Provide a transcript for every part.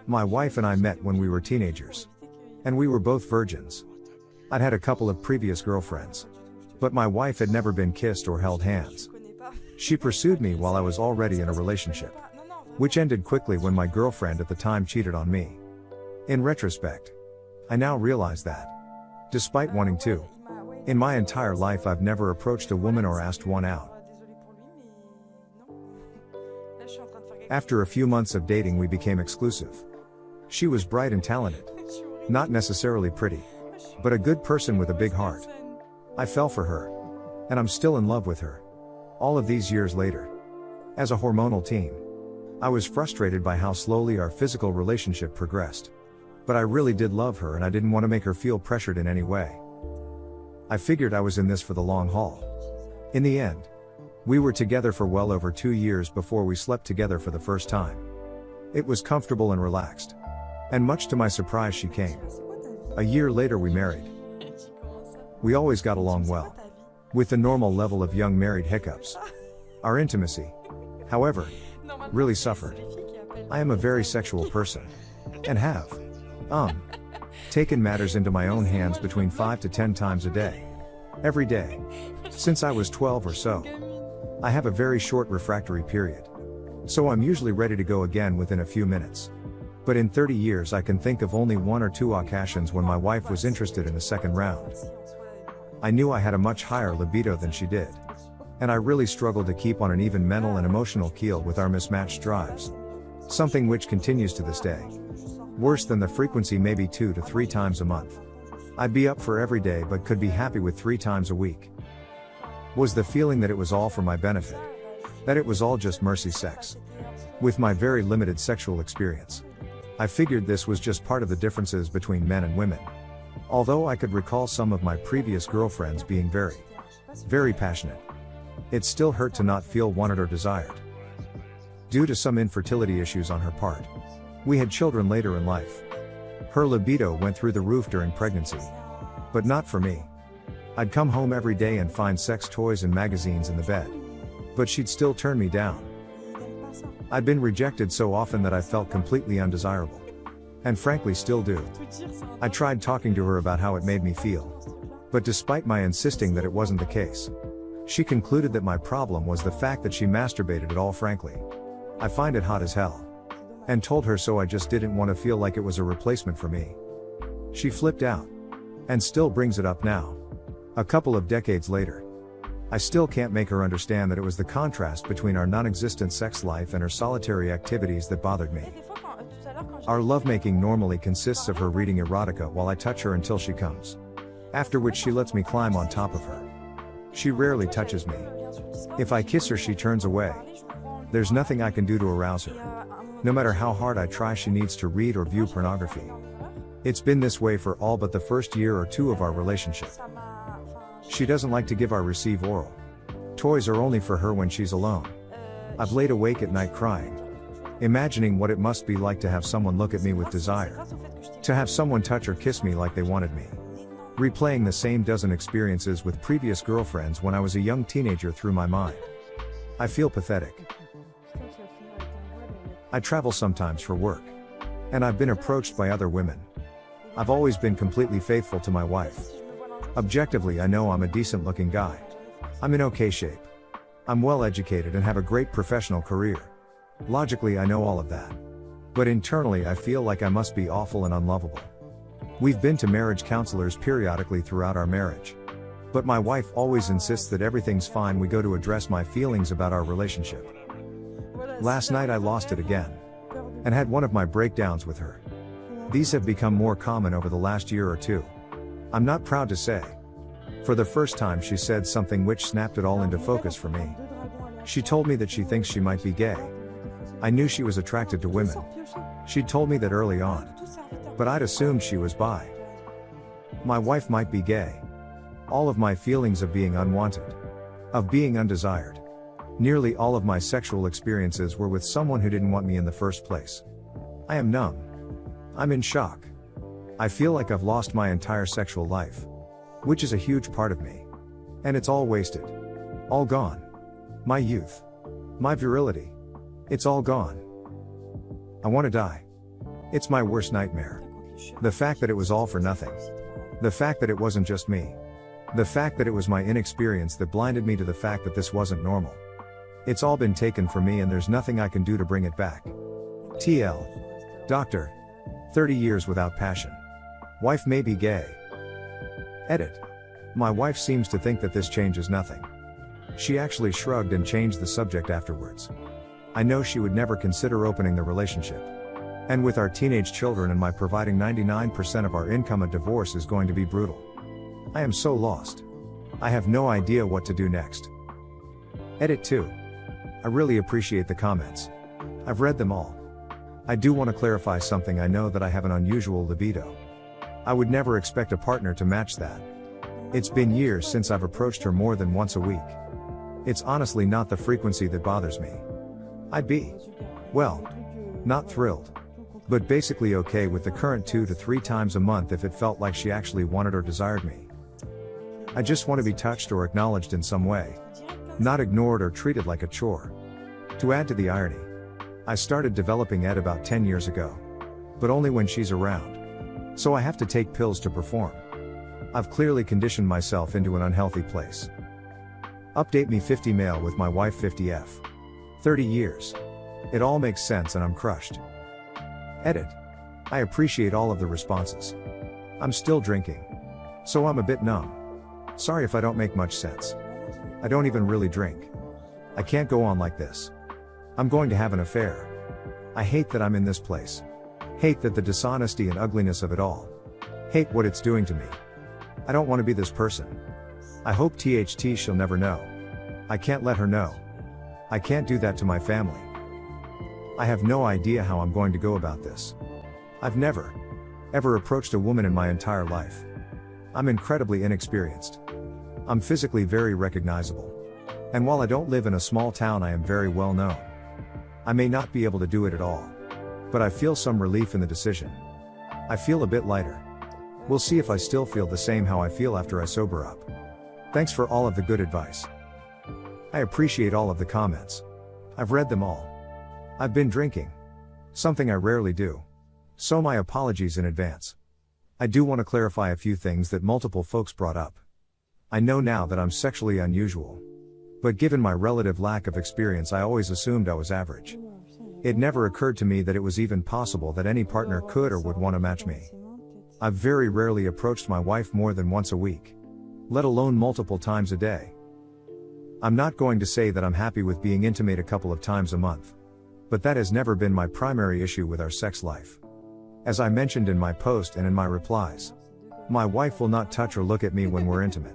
My wife and I met when we were teenagers. And we were both virgins. I'd had a couple of previous girlfriends. But my wife had never been kissed or held hands. She pursued me while I was already in a relationship, which ended quickly when my girlfriend at the time cheated on me. In retrospect, I now realize that, despite wanting to, in my entire life I've never approached a woman or asked one out. After a few months of dating we became exclusive. She was bright and talented. Not necessarily pretty, but a good person with a big heart. I fell for her. And I'm still in love with her. All of these years later. As a hormonal teen, I was frustrated by how slowly our physical relationship progressed. But I really did love her and I didn't want to make her feel pressured in any way. I figured I was in this for the long haul. In the end, we were together for well over 2 years before we slept together for the first time. It was comfortable and relaxed. And much to my surprise she came. A year later we married. We always got along well. With the normal level of young married hiccups. Our intimacy, however, really suffered. I am a very sexual person. And have taken matters into my own hands between 5 to 10 times a day. Every day. Since I was 12 or so. I have a very short refractory period. So I'm usually ready to go again within a few minutes. But in 30 years I can think of only 1 or 2 occasions when my wife was interested in the second round. I knew I had a much higher libido than she did. And I really struggled to keep on an even mental and emotional keel with our mismatched drives. Something which continues to this day. Worse than the frequency, maybe 2 to 3 times a month. I'd be up for every day but could be happy with 3 times a week. Was the feeling that it was all for my benefit. That it was all just mercy sex. With my very limited sexual experience. I figured this was just part of the differences between men and women. Although I could recall some of my previous girlfriends being very passionate. It still hurt to not feel wanted or desired. Due to some infertility issues on her part. We had children later in life. Her libido went through the roof during pregnancy. But not for me. I'd come home every day and find sex toys and magazines in the bed. But she'd still turn me down. I'd been rejected so often that I felt completely undesirable. And frankly still do. I tried talking to her about how it made me feel. But despite my insisting that it wasn't the case, she concluded that my problem was the fact that she masturbated at all. Frankly, I find it hot as hell. And told her so. I just didn't want to feel like it was a replacement for me. She flipped out. And still brings it up now. A couple of decades later. I still can't make her understand that it was the contrast between our non-existent sex life and her solitary activities that bothered me. Our lovemaking normally consists of her reading erotica while I touch her until she comes. After which she lets me climb on top of her. She rarely touches me. If I kiss her she turns away. There's nothing I can do to arouse her. No matter how hard I try she needs to read or view pornography. It's been this way for all but the first year or 2 of our relationship. She doesn't like to give or receive oral. Toys are only for her when she's alone. I've laid awake at night crying. Imagining what it must be like to have someone look at me with desire. To have someone touch or kiss me like they wanted me. Replaying the same dozen experiences with previous girlfriends when I was a young teenager through my mind. I feel pathetic. I travel sometimes for work. And I've been approached by other women. I've always been completely faithful to my wife. Objectively I know I'm a decent looking guy. I'm in okay shape. I'm well educated and have a great professional career. Logically I know all of that. But internally I feel like I must be awful and unlovable. We've been to marriage counselors periodically throughout our marriage. But my wife always insists that everything's fine. We go to address my feelings about our relationship. Last night I lost it again. And had one of my breakdowns with her. These have become more common over the last year or 2. I'm not proud to say. For the first time she said something which snapped it all into focus for me. She told me that she thinks she might be gay. I knew she was attracted to women. She'd told me that early on. But I'd assumed she was bi. My wife might be gay. All of my feelings of being unwanted. Of being undesired. Nearly all of my sexual experiences were with someone who didn't want me in the first place. I am numb. I'm in shock. I feel like I've lost my entire sexual life. Which is a huge part of me. And it's all wasted. All gone. My youth. My virility. It's all gone. I want to die. It's my worst nightmare. The fact that it was all for nothing. The fact that it wasn't just me. The fact that it was my inexperience that blinded me to the fact that this wasn't normal. It's all been taken from me and there's nothing I can do to bring it back. TL. Doctor. 30 years without passion. Wife may be gay. Edit. My wife seems to think that this changes nothing. She actually shrugged and changed the subject afterwards. I know she would never consider opening the relationship. And with our teenage children and my providing 99% of our income, a divorce is going to be brutal. I am so lost. I have no idea what to do next. Edit 2. I really appreciate the comments. I've read them all. I do want to clarify something. I know that I have an unusual libido. I would never expect a partner to match that. It's been years since I've approached her more than once a week. It's honestly not the frequency that bothers me. I'd be, well, not thrilled, but basically okay with the current 2 to 3 times a month if it felt like she actually wanted or desired me. I just want to be touched or acknowledged in some way, not ignored or treated like a chore. To add to the irony, I started developing Ed about 10 years ago, but only when she's around. So I have to take pills to perform. I've clearly conditioned myself into an unhealthy place. Update me 50 male with my wife 50F. 30 years. It all makes sense and I'm crushed. Edit. I appreciate all of the responses. I'm still drinking. So I'm a bit numb. Sorry if I don't make much sense. I don't even really drink. I can't go on like this. I'm going to have an affair. I hate that I'm in this place. Hate that the dishonesty and ugliness of it all. Hate what it's doing to me. I don't want to be this person. I hope THT she'll never know. I can't let her know. I can't do that to my family. I have no idea how I'm going to go about this. I've never, ever approached a woman in my entire life. I'm incredibly inexperienced. I'm physically very recognizable. And while I don't live in a small town, I am very well known. I may not be able to do it at all. But I feel some relief in the decision. I feel a bit lighter. We'll see if I still feel the same how I feel after I sober up. Thanks for all of the good advice. I appreciate all of the comments. I've read them all. I've been drinking. Something I rarely do. So my apologies in advance. I do want to clarify a few things that multiple folks brought up. I know now that I'm sexually unusual. But given my relative lack of experience, I always assumed I was average. It never occurred to me that it was even possible that any partner could or would want to match me. I've very rarely approached my wife more than once a week, let alone multiple times a day. I'm not going to say that I'm happy with being intimate a couple of times a month. But that has never been my primary issue with our sex life. As I mentioned in my post and in my replies, my wife will not touch or look at me when we're intimate.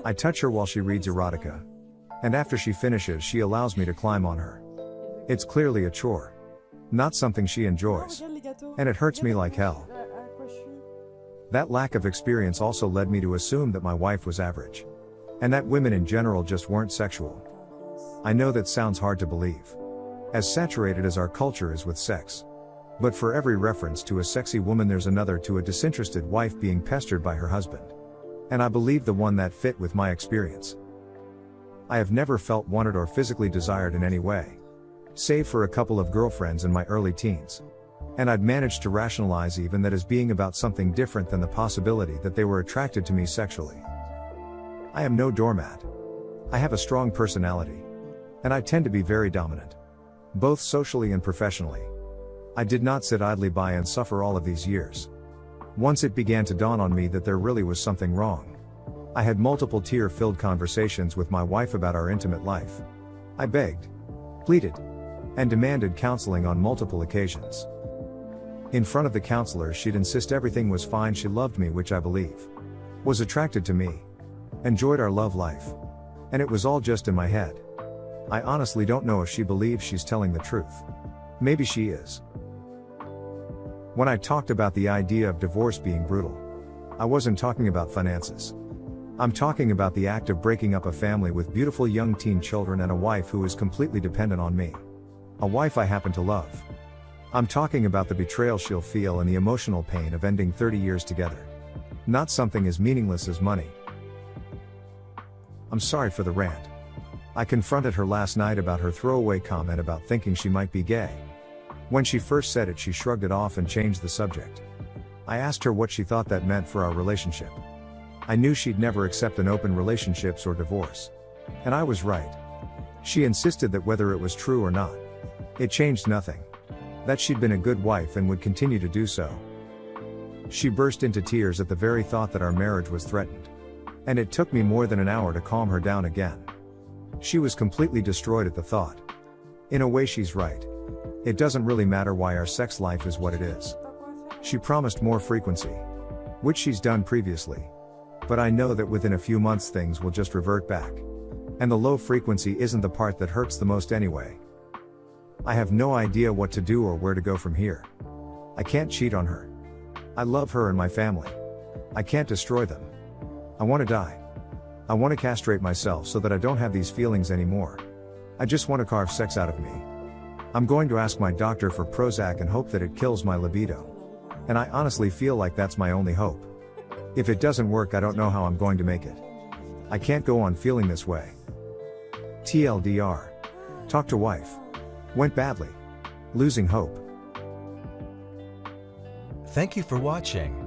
I touch her while she reads erotica. And after she finishes, she allows me to climb on her. It's clearly a chore. Not something she enjoys. And it hurts me like hell. That lack of experience also led me to assume that my wife was average. And that women in general just weren't sexual. I know that sounds hard to believe. As saturated as our culture is with sex. But for every reference to a sexy woman, there's another to a disinterested wife being pestered by her husband. And I believe the one that fit with my experience. I have never felt wanted or physically desired in any way. Save for a couple of girlfriends in my early teens. And I'd managed to rationalize even that as being about something different than the possibility that they were attracted to me sexually. I am no doormat. I have a strong personality. And I tend to be very dominant. Both socially and professionally. I did not sit idly by and suffer all of these years. Once it began to dawn on me that there really was something wrong. I had multiple tear-filled conversations with my wife about our intimate life. I begged, pleaded, and demanded counseling on multiple occasions. In front of the counselors, she'd insist everything was fine, she loved me, which I believe. Was attracted to me. Enjoyed our love life. And it was all just in my head. I honestly don't know if she believes she's telling the truth. Maybe she is. When I talked about the idea of divorce being brutal, I wasn't talking about finances. I'm talking about the act of breaking up a family with beautiful young teen children and a wife who is completely dependent on me. A wife I happen to love. I'm talking about the betrayal she'll feel and the emotional pain of ending 30 years together. Not something as meaningless as money. I'm sorry for the rant. I confronted her last night about her throwaway comment about thinking she might be gay. When she first said it, she shrugged it off and changed the subject. I asked her what she thought that meant for our relationship. I knew she'd never accept an open relationships or divorce. And I was right. She insisted that whether it was true or not, it changed nothing. That she'd been a good wife and would continue to do so. She burst into tears at the very thought that our marriage was threatened. And it took me more than an hour to calm her down again. She was completely destroyed at the thought. In a way, she's right. It doesn't really matter why our sex life is what it is. She promised more frequency, which she's done previously. But I know that within a few months things will just revert back. And the low frequency isn't the part that hurts the most anyway. I have no idea what to do or where to go from here. I can't cheat on her. I love her and my family. I can't destroy them. I want to die. I want to castrate myself so that I don't have these feelings anymore. I just want to carve sex out of me. I'm going to ask my doctor for Prozac and hope that it kills my libido. And I honestly feel like that's my only hope. If it doesn't work, I don't know how I'm going to make it. I can't go on feeling this way. TLDR. Talk to wife. Went badly. Losing hope. Thank you for watching.